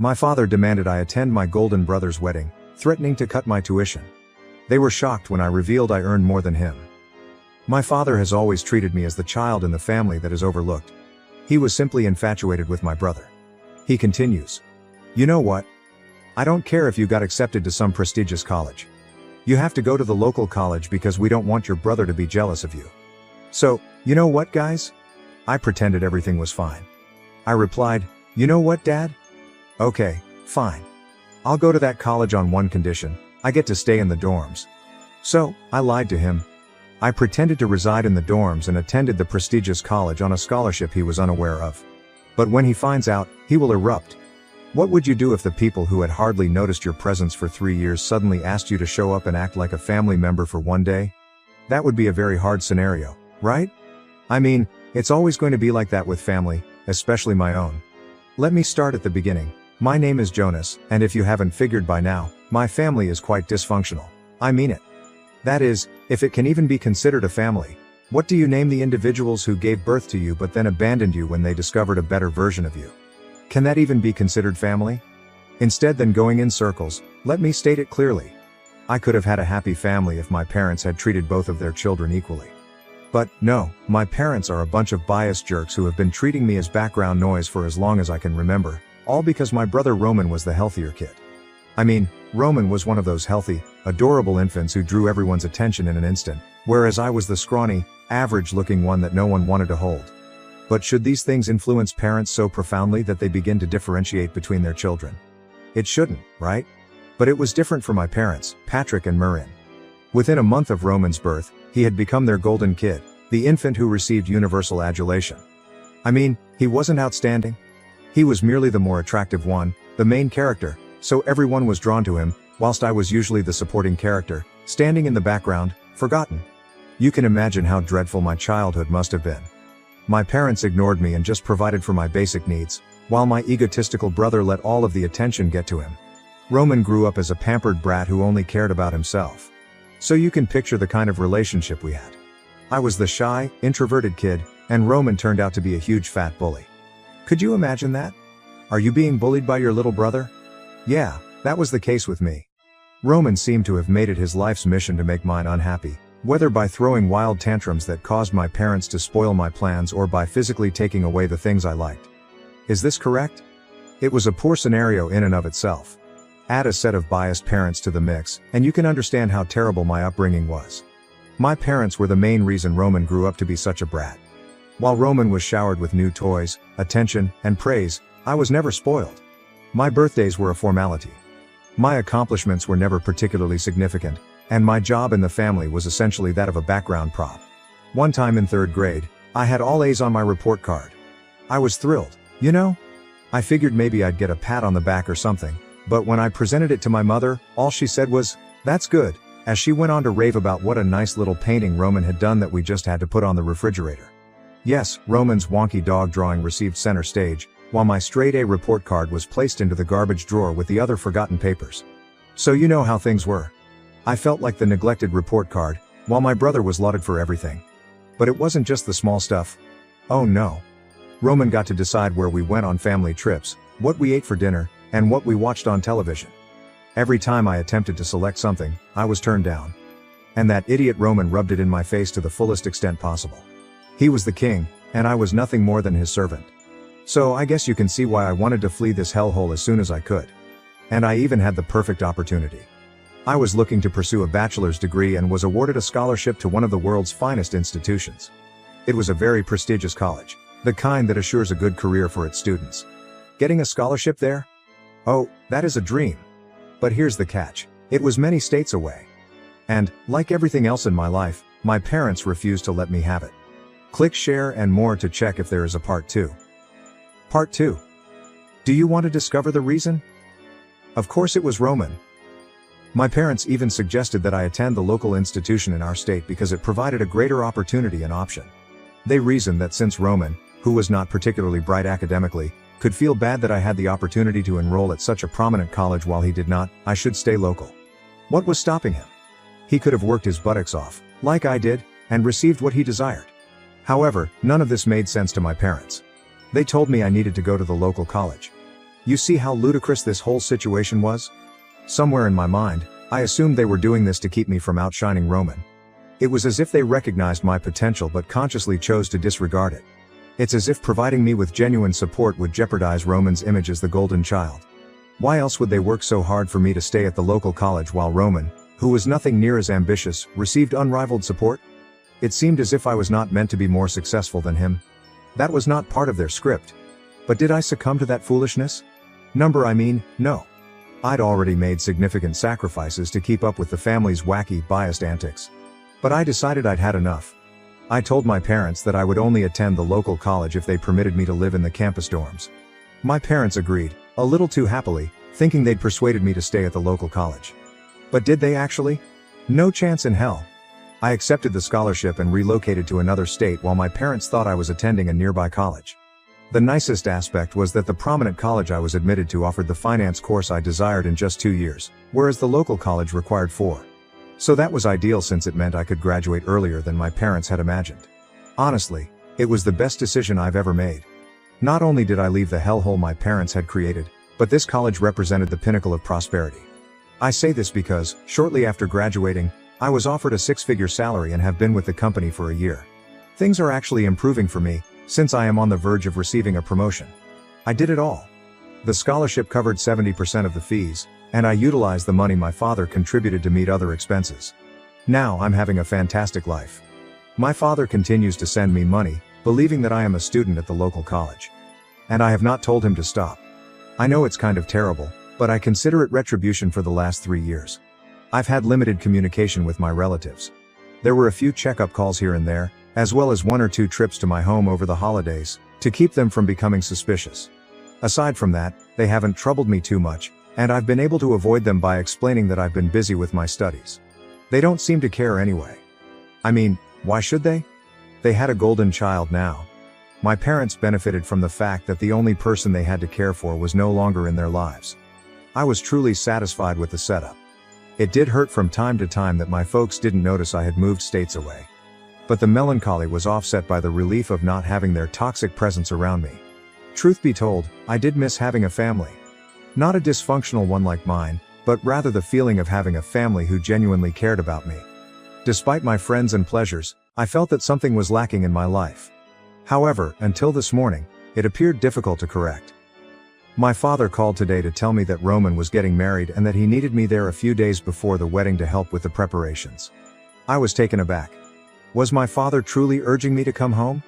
My father demanded I attend my golden brother's wedding, threatening to cut my tuition. They were shocked when I revealed I earned more than him. My father has always treated me as the child in the family that is overlooked. He was simply infatuated with my brother. He continues. You know what? I don't care if you got accepted to some prestigious college. You have to go to the local college because we don't want your brother to be jealous of you. So, you know what, guys? I pretended everything was fine. I replied, you know what, Dad? Okay, fine. I'll go to that college on one condition: I get to stay in the dorms. So, I lied to him. I pretended to reside in the dorms and attended the prestigious college on a scholarship he was unaware of. But when he finds out, he will erupt. What would you do if the people who had hardly noticed your presence for 3 years suddenly asked you to show up and act like a family member for one day? That would be a very hard scenario, right? I mean, it's always going to be like that with family, especially my own. Let me start at the beginning. My name is Jonas, and if you haven't figured by now, my family is quite dysfunctional. I mean it. That is, if it can even be considered a family. What do you name the individuals who gave birth to you but then abandoned you when they discovered a better version of you? Can that even be considered family? Instead than going in circles, let me state it clearly. I could have had a happy family if my parents had treated both of their children equally. But, no, my parents are a bunch of biased jerks who have been treating me as background noise for as long as I can remember, all because my brother Roman was the healthier kid. I mean, Roman was one of those healthy, adorable infants who drew everyone's attention in an instant, whereas I was the scrawny, average-looking one that no one wanted to hold. But should these things influence parents so profoundly that they begin to differentiate between their children? It shouldn't, right? But it was different for my parents, Patrick and Marin. Within a month of Roman's birth, he had become their golden kid, the infant who received universal adulation. I mean, he wasn't outstanding. He was merely the more attractive one, the main character, so everyone was drawn to him, whilst I was usually the supporting character, standing in the background, forgotten. You can imagine how dreadful my childhood must have been. My parents ignored me and just provided for my basic needs, while my egotistical brother let all of the attention get to him. Roman grew up as a pampered brat who only cared about himself. So you can picture the kind of relationship we had. I was the shy, introverted kid, and Roman turned out to be a huge fat bully. Could you imagine that? Are you being bullied by your little brother? Yeah, that was the case with me. Roman seemed to have made it his life's mission to make mine unhappy, whether by throwing wild tantrums that caused my parents to spoil my plans or by physically taking away the things I liked. Is this correct? It was a poor scenario in and of itself. Add a set of biased parents to the mix, and you can understand how terrible my upbringing was. My parents were the main reason Roman grew up to be such a brat. While Roman was showered with new toys, attention, and praise, I was never spoiled. My birthdays were a formality. My accomplishments were never particularly significant, and my job in the family was essentially that of a background prop. One time in 3rd grade, I had all A's on my report card. I was thrilled, you know? I figured maybe I'd get a pat on the back or something, but when I presented it to my mother, all she said was, "That's good," as she went on to rave about what a nice little painting Roman had done that we just had to put on the refrigerator. Yes, Roman's wonky dog drawing received center stage, while my straight A report card was placed into the garbage drawer with the other forgotten papers. So you know how things were. I felt like the neglected report card, while my brother was lauded for everything. But it wasn't just the small stuff. Oh no. Roman got to decide where we went on family trips, what we ate for dinner, and what we watched on television. Every time I attempted to select something, I was turned down. And that idiot Roman rubbed it in my face to the fullest extent possible. He was the king, and I was nothing more than his servant. So I guess you can see why I wanted to flee this hellhole as soon as I could. And I even had the perfect opportunity. I was looking to pursue a bachelor's degree and was awarded a scholarship to one of the world's finest institutions. It was a very prestigious college, the kind that assures a good career for its students. Getting a scholarship there? Oh, that is a dream. But here's the catch. It was many states away. And, like everything else in my life, my parents refused to let me have it. Click share and more to check if there is a part 2. Part 2. Do you want to discover the reason? Of course it was Roman. My parents even suggested that I attend the local institution in our state because it provided a greater opportunity and option. They reasoned that since Roman, who was not particularly bright academically, could feel bad that I had the opportunity to enroll at such a prominent college while he did not, I should stay local. What was stopping him? He could have worked his buttocks off, like I did, and received what he desired. However, none of this made sense to my parents. They told me I needed to go to the local college. You see how ludicrous this whole situation was? Somewhere in my mind, I assumed they were doing this to keep me from outshining Roman. It was as if they recognized my potential but consciously chose to disregard it. It's as if providing me with genuine support would jeopardize Roman's image as the golden child. Why else would they work so hard for me to stay at the local college while Roman, who was nothing near as ambitious, received unrivaled support? It seemed as if I was not meant to be more successful than him. That was not part of their script. But did I succumb to that foolishness? No. I'd already made significant sacrifices to keep up with the family's wacky, biased antics. But I decided I'd had enough. I told my parents that I would only attend the local college if they permitted me to live in the campus dorms. My parents agreed, a little too happily, thinking they'd persuaded me to stay at the local college. But did they actually? No chance in hell. I accepted the scholarship and relocated to another state while my parents thought I was attending a nearby college. The nicest aspect was that the prominent college I was admitted to offered the finance course I desired in just 2 years, whereas the local college required 4. So that was ideal since it meant I could graduate earlier than my parents had imagined. Honestly, it was the best decision I've ever made. Not only did I leave the hellhole my parents had created, but this college represented the pinnacle of prosperity. I say this because, shortly after graduating, I was offered a 6-figure salary and have been with the company for a year. Things are actually improving for me, since I am on the verge of receiving a promotion. I did it all. The scholarship covered 70% of the fees, and I utilized the money my father contributed to meet other expenses. Now I'm having a fantastic life. My father continues to send me money, believing that I am a student at the local college. And I have not told him to stop. I know it's kind of terrible, but I consider it retribution for the last 3 years. I've had limited communication with my relatives. There were a few checkup calls here and there, as well as 1 or 2 trips to my home over the holidays, to keep them from becoming suspicious. Aside from that, they haven't troubled me too much, and I've been able to avoid them by explaining that I've been busy with my studies. They don't seem to care anyway. I mean, why should they? They had a golden child now. My parents benefited from the fact that the only person they had to care for was no longer in their lives. I was truly satisfied with the setup. It did hurt from time to time that my folks didn't notice I had moved states away. But the melancholy was offset by the relief of not having their toxic presence around me. Truth be told, I did miss having a family. Not a dysfunctional one like mine, but rather the feeling of having a family who genuinely cared about me. Despite my friends and pleasures, I felt that something was lacking in my life. However, until this morning, it appeared difficult to correct. My father called today to tell me that Roman was getting married and that he needed me there a few days before the wedding to help with the preparations. I was taken aback. Was my father truly urging me to come home?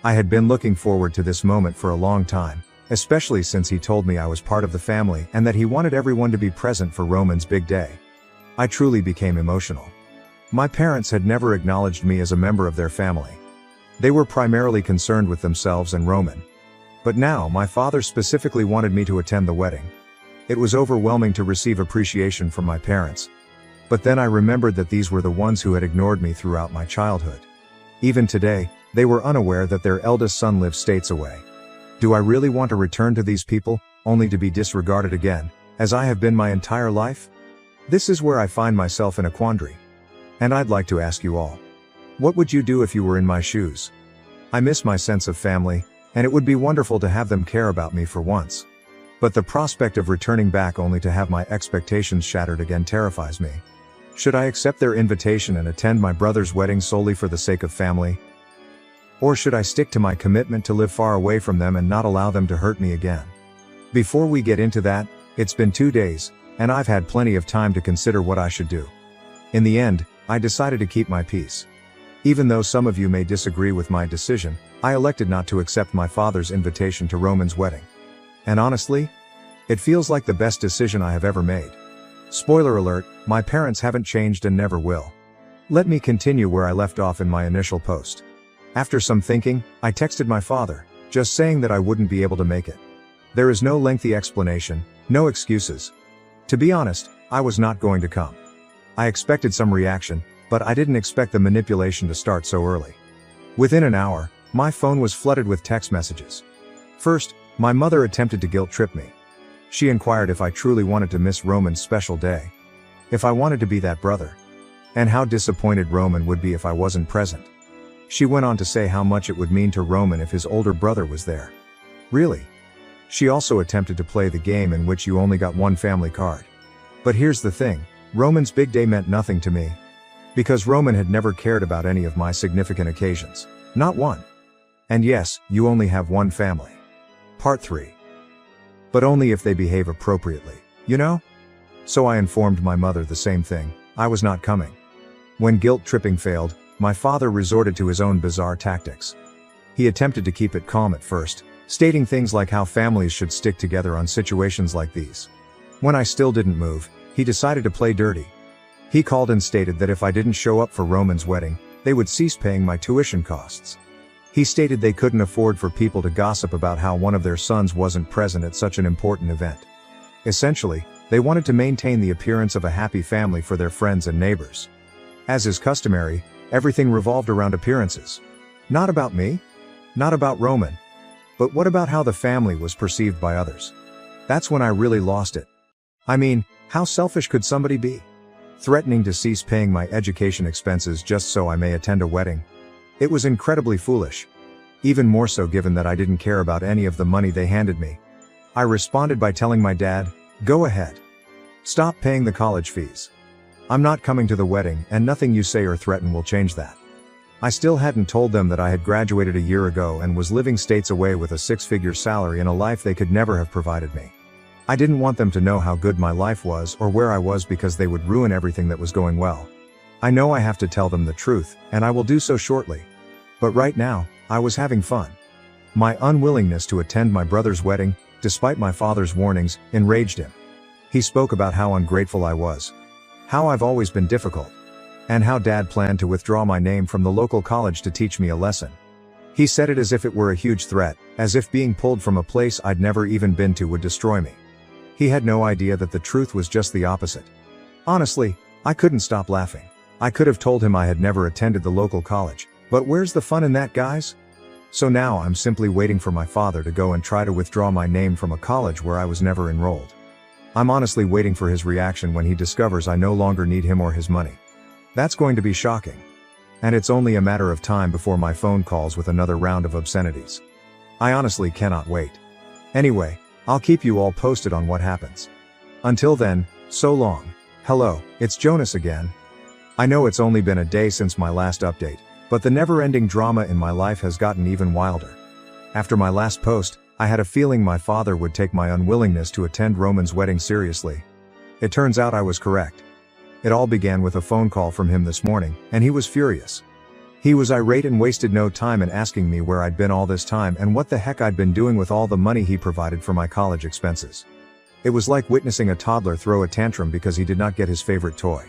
I had been looking forward to this moment for a long time, especially since he told me I was part of the family and that he wanted everyone to be present for Roman's big day. I truly became emotional. My parents had never acknowledged me as a member of their family. They were primarily concerned with themselves and Roman. But now my father specifically wanted me to attend the wedding. It was overwhelming to receive appreciation from my parents. But then I remembered that these were the ones who had ignored me throughout my childhood. Even today, they were unaware that their eldest son lives states away. Do I really want to return to these people, only to be disregarded again, as I have been my entire life? This is where I find myself in a quandary. And I'd like to ask you all. What would you do if you were in my shoes? I miss my sense of family, and it would be wonderful to have them care about me for once. But the prospect of returning back only to have my expectations shattered again terrifies me. Should I accept their invitation and attend my brother's wedding solely for the sake of family? Or should I stick to my commitment to live far away from them and not allow them to hurt me again? Before we get into that, it's been 2 days, and I've had plenty of time to consider what I should do. In the end, I decided to keep my peace. Even though some of you may disagree with my decision, I elected not to accept my father's invitation to Roman's wedding. And honestly, it feels like the best decision I have ever made. Spoiler alert, my parents haven't changed and never will. Let me continue where I left off in my initial post. After some thinking, I texted my father, just saying that I wouldn't be able to make it. There is no lengthy explanation, no excuses. To be honest, I was not going to come. I expected some reaction, but I didn't expect the manipulation to start so early. Within an hour, my phone was flooded with text messages. First, my mother attempted to guilt trip me. She inquired if I truly wanted to miss Roman's special day. If I wanted to be that brother. And how disappointed Roman would be if I wasn't present. She went on to say how much it would mean to Roman if his older brother was there. Really? She also attempted to play the game in which you only got one family card. But here's the thing, Roman's big day meant nothing to me. Because Roman had never cared about any of my significant occasions. Not one. And yes, you only have one family. Part 3. But only if they behave appropriately, you know? So I informed my mother the same thing, I was not coming. When guilt tripping failed, my father resorted to his own bizarre tactics. He attempted to keep it calm at first, stating things like how families should stick together on situations like these. When I still didn't move, he decided to play dirty. He called and stated that if I didn't show up for Roman's wedding, they would cease paying my tuition costs. He stated they couldn't afford for people to gossip about how one of their sons wasn't present at such an important event. Essentially, they wanted to maintain the appearance of a happy family for their friends and neighbors. As is customary, everything revolved around appearances. Not about me. Not about Roman. But what about how the family was perceived by others? That's when I really lost it. I mean, how selfish could somebody be? Threatening to cease paying my education expenses just so I may attend a wedding. It was incredibly foolish. Even more so given that I didn't care about any of the money they handed me. I responded by telling my dad, "Go ahead. Stop paying the college fees. I'm not coming to the wedding, and nothing you say or threaten will change that." I still hadn't told them that I had graduated a year ago and was living states away with a six-figure salary and a life they could never have provided me. I didn't want them to know how good my life was or where I was because they would ruin everything that was going well. I know I have to tell them the truth, and I will do so shortly. But right now, I was having fun. My unwillingness to attend my brother's wedding, despite my father's warnings, enraged him. He spoke about how ungrateful I was. How I've always been difficult. And how Dad planned to withdraw my name from the local college to teach me a lesson. He said it as if it were a huge threat, as if being pulled from a place I'd never even been to would destroy me. He had no idea that the truth was just the opposite. Honestly, I couldn't stop laughing. I could have told him I had never attended the local college, but where's the fun in that, guys? So now I'm simply waiting for my father to go and try to withdraw my name from a college where I was never enrolled. I'm honestly waiting for his reaction when he discovers I no longer need him or his money. That's going to be shocking. And it's only a matter of time before my phone calls with another round of obscenities. I honestly cannot wait. Anyway, I'll keep you all posted on what happens. Until then, so long. Hello, it's Jonas again. I know it's only been a day since my last update, but the never-ending drama in my life has gotten even wilder. After my last post, I had a feeling my father would take my unwillingness to attend Roman's wedding seriously. It turns out I was correct. It all began with a phone call from him this morning, and he was furious. He was irate and wasted no time in asking me where I'd been all this time and what the heck I'd been doing with all the money he provided for my college expenses. It was like witnessing a toddler throw a tantrum because he did not get his favorite toy.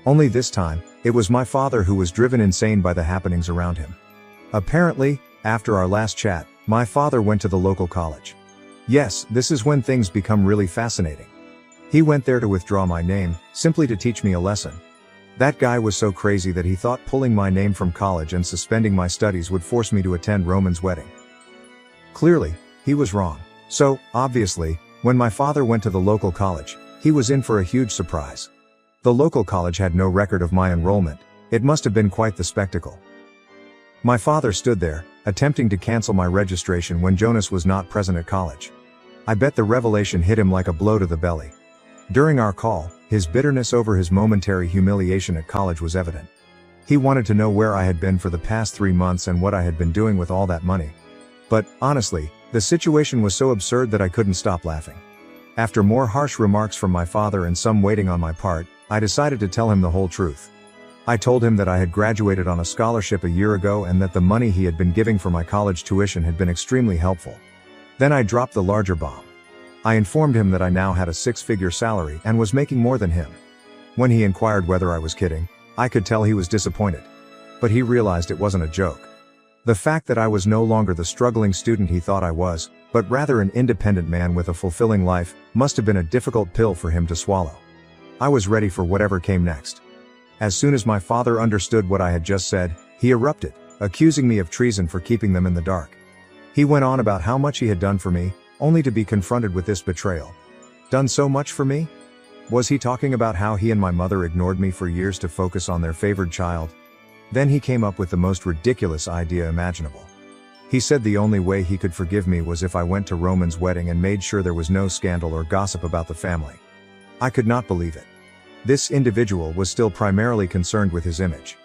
Only this time, it was my father who was driven insane by the happenings around him. Apparently, after our last chat, my father went to the local college. Yes, this is when things become really fascinating. He went there to withdraw my name, simply to teach me a lesson. That guy was so crazy that he thought pulling my name from college and suspending my studies would force me to attend Roman's wedding. Clearly, he was wrong. So, obviously, when my father went to the local college, he was in for a huge surprise. The local college had no record of my enrollment. It must have been quite the spectacle. My father stood there, attempting to cancel my registration when Jonas was not present at college. I bet the revelation hit him like a blow to the belly. During our call, his bitterness over his momentary humiliation at college was evident. He wanted to know where I had been for the past 3 months and what I had been doing with all that money. But, honestly, the situation was so absurd that I couldn't stop laughing. After more harsh remarks from my father and some waiting on my part, I decided to tell him the whole truth. I told him that I had graduated on a scholarship a year ago and that the money he had been giving for my college tuition had been extremely helpful. Then I dropped the larger bomb. I informed him that I now had a 6-figure salary and was making more than him. When he inquired whether I was kidding, I could tell he was disappointed. But he realized it wasn't a joke. The fact that I was no longer the struggling student he thought I was, but rather an independent man with a fulfilling life, must have been a difficult pill for him to swallow. I was ready for whatever came next. As soon as my father understood what I had just said, he erupted, accusing me of treason for keeping them in the dark. He went on about how much he had done for me, only to be confronted with this betrayal. Done so much for me? Was he talking about how he and my mother ignored me for years to focus on their favored child? Then he came up with the most ridiculous idea imaginable. He said the only way he could forgive me was if I went to Roman's wedding and made sure there was no scandal or gossip about the family. I could not believe it. This individual was still primarily concerned with his image.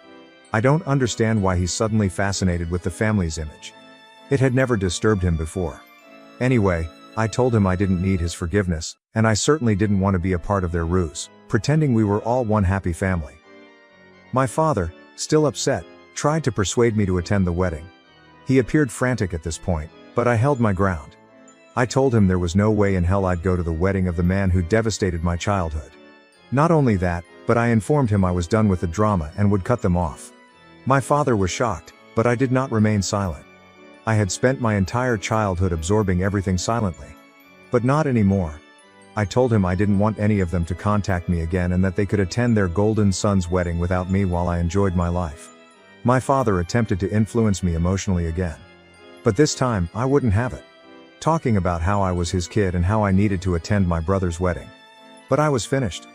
I don't understand why he's suddenly fascinated with the family's image. It had never disturbed him before. Anyway, I told him I didn't need his forgiveness, and I certainly didn't want to be a part of their ruse, pretending we were all one happy family. My father, still upset, tried to persuade me to attend the wedding. He appeared frantic at this point, but I held my ground. I told him there was no way in hell I'd go to the wedding of the man who devastated my childhood. Not only that, but I informed him I was done with the drama and would cut them off. My father was shocked, but I did not remain silent. I had spent my entire childhood absorbing everything silently. But not anymore. I told him I didn't want any of them to contact me again and that they could attend their golden son's wedding without me while I enjoyed my life. My father attempted to influence me emotionally again. But this time, I wouldn't have it. Talking about how I was his kid and how I needed to attend my brother's wedding. But I was finished.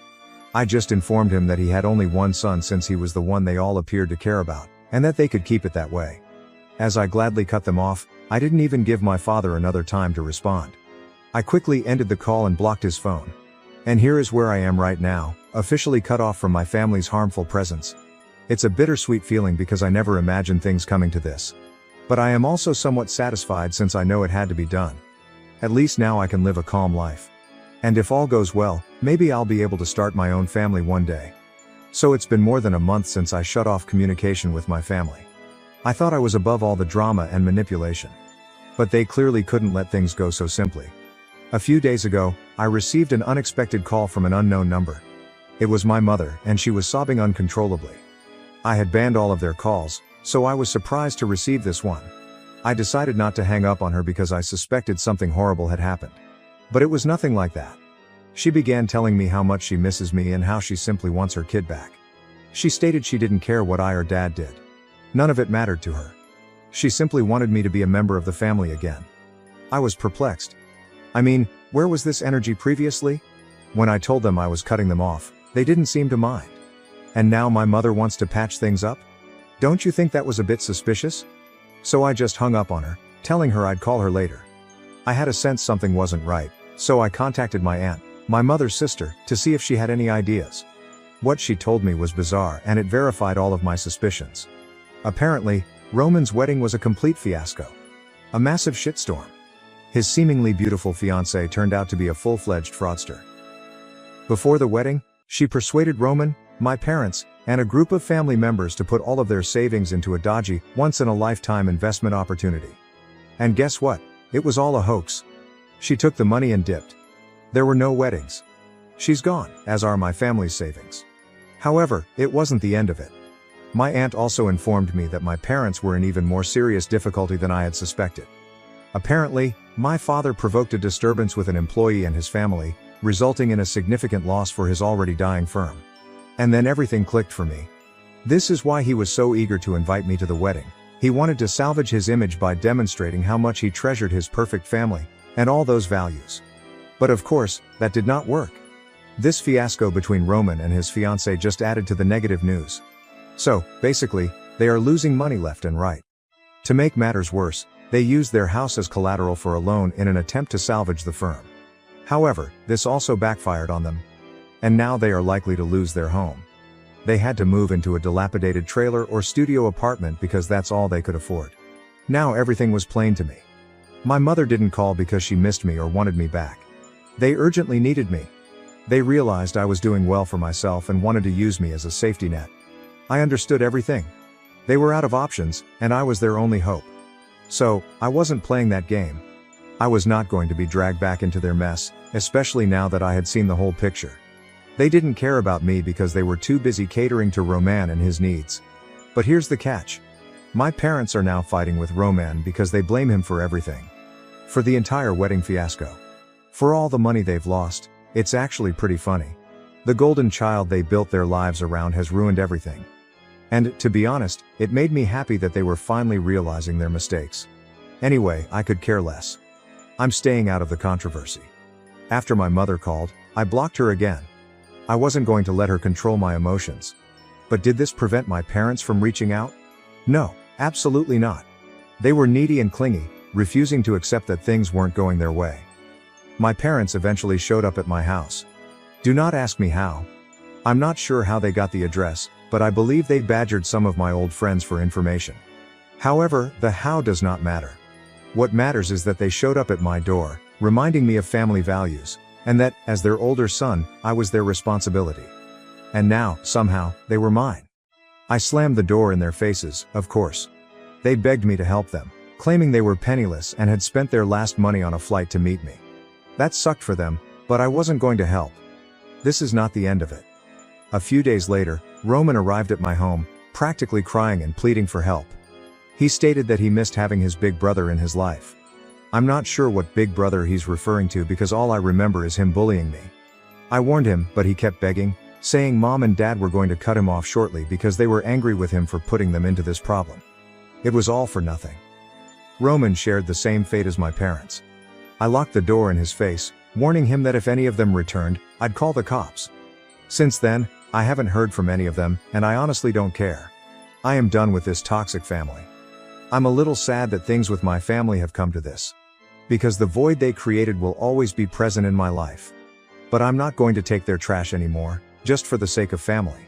I just informed him that he had only one son since he was the one they all appeared to care about, and that they could keep it that way. As I gladly cut them off, I didn't even give my father another time to respond. I quickly ended the call and blocked his phone. And here is where I am right now, officially cut off from my family's harmful presence. It's a bittersweet feeling because I never imagined things coming to this. But I am also somewhat satisfied since I know it had to be done. At least now I can live a calm life. And if all goes well, maybe I'll be able to start my own family one day. So it's been more than a month since I shut off communication with my family. I thought I was above all the drama and manipulation. But they clearly couldn't let things go so simply. A few days ago, I received an unexpected call from an unknown number. It was my mother, and she was sobbing uncontrollably. I had banned all of their calls, so I was surprised to receive this one. I decided not to hang up on her because I suspected something horrible had happened. But it was nothing like that. She began telling me how much she misses me and how she simply wants her kid back. She stated she didn't care what I or Dad did. None of it mattered to her. She simply wanted me to be a member of the family again. I was perplexed. I mean, where was this energy previously? When I told them I was cutting them off, they didn't seem to mind. And now my mother wants to patch things up? Don't you think that was a bit suspicious? So I just hung up on her, telling her I'd call her later. I had a sense something wasn't right, so I contacted my aunt, my mother's sister, to see if she had any ideas. What she told me was bizarre and it verified all of my suspicions. Apparently, Roman's wedding was a complete fiasco. A massive shitstorm. His seemingly beautiful fiancée turned out to be a full-fledged fraudster. Before the wedding, she persuaded Roman, my parents, and a group of family members to put all of their savings into a dodgy, once-in-a-lifetime investment opportunity. And guess what? It was all a hoax. She took the money and dipped. There were no weddings. She's gone, as are my family's savings. However, it wasn't the end of it. My aunt also informed me that my parents were in even more serious difficulty than I had suspected. Apparently, my father provoked a disturbance with an employee and his family, resulting in a significant loss for his already dying firm. And then everything clicked for me. This is why he was so eager to invite me to the wedding. He wanted to salvage his image by demonstrating how much he treasured his perfect family, and all those values. But of course, that did not work. This fiasco between Roman and his fiancée just added to the negative news. So, basically, they are losing money left and right. To make matters worse, they used their house as collateral for a loan in an attempt to salvage the firm. However, this also backfired on them. And now they are likely to lose their home. They had to move into a dilapidated trailer or studio apartment because that's all they could afford. Now everything was plain to me. My mother didn't call because she missed me or wanted me back. They urgently needed me. They realized I was doing well for myself and wanted to use me as a safety net. I understood everything. They were out of options, and I was their only hope. So, I wasn't playing that game. I was not going to be dragged back into their mess, especially now that I had seen the whole picture. They didn't care about me because they were too busy catering to Roman and his needs. But here's the catch. My parents are now fighting with Roman because they blame him for everything. For the entire wedding fiasco. For all the money they've lost, it's actually pretty funny. The golden child they built their lives around has ruined everything. And, to be honest, it made me happy that they were finally realizing their mistakes. Anyway, I could care less. I'm staying out of the controversy. After my mother called, I blocked her again. I wasn't going to let her control my emotions. But did this prevent my parents from reaching out? No, absolutely not. They were needy and clingy, refusing to accept that things weren't going their way. My parents eventually showed up at my house. Do not ask me how. I'm not sure how they got the address, but I believe they badgered some of my old friends for information. However, the how does not matter. What matters is that they showed up at my door, reminding me of family values, and that, as their older son, I was their responsibility. And now, somehow, they were mine. I slammed the door in their faces, of course. They begged me to help them, claiming they were penniless and had spent their last money on a flight to meet me. That sucked for them, but I wasn't going to help. This is not the end of it. A few days later, Roman arrived at my home, practically crying and pleading for help. He stated that he missed having his big brother in his life. I'm not sure what big brother he's referring to because all I remember is him bullying me. I warned him, but he kept begging, saying mom and dad were going to cut him off shortly because they were angry with him for putting them into this problem. It was all for nothing. Roman shared the same fate as my parents. I locked the door in his face, warning him that if any of them returned, I'd call the cops. Since then, I haven't heard from any of them, and I honestly don't care. I am done with this toxic family. I'm a little sad that things with my family have come to this. Because the void they created will always be present in my life. But I'm not going to take their trash anymore, just for the sake of family.